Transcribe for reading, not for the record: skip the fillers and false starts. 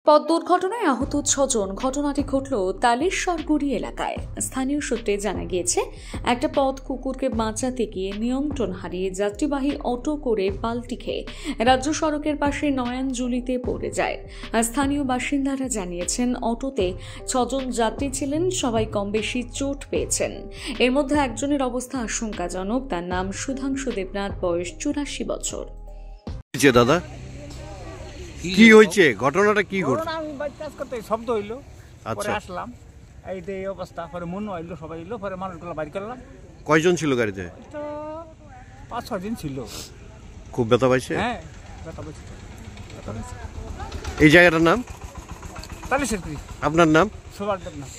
পথ দুর্ঘটনায় আহত 6 জন। ঘটনাটি ঘটল তালেশ্বরগুড়ি এলাকায়। স্থানীয় সূত্রে জানা গিয়েছে, একটা পথ কুকুরকে বাঁচাতে গিয়ে নিয়ন্ত্রণ হারিয়ে যাত্রীবাহী অটো করে পাল্টি খেয়ে রাজ্য সড়কের পাশে নয়নজুলিতে পড়ে যায়। স্থানীয় বাসিন্দারা জানিয়েছেন, অটোতে 6 জন যাত্রী ছিলেন, সবাই কম বেশি চোট পেয়েছেন। এর মধ্যে একজনের অবস্থা আশঙ্কাজনক। তার নাম সুধাংশু দেবনাথ, বয়স 84 বছর। দাদা, কি হয়েছে? ঘটনাটা কি ঘটছে? আমি বাইক কাজ করতে শব্দ হইলো, পরে আচ্ছা, আসলাম, এই অবস্থা। পরে মনে হইলো, সবাই এলো, পরে মানুষগুলো বাইর করলাম। কয়জন ছিল গাড়িতে? তো 5-6 দিন ছিল। খুব ব্যথা পাইছে? হ্যাঁ, ব্যথা পাইছে। এই জায়গাটার নাম? তালেশ্বরগুড়ি। আপনার নাম? সুভাষ দেবনাথ।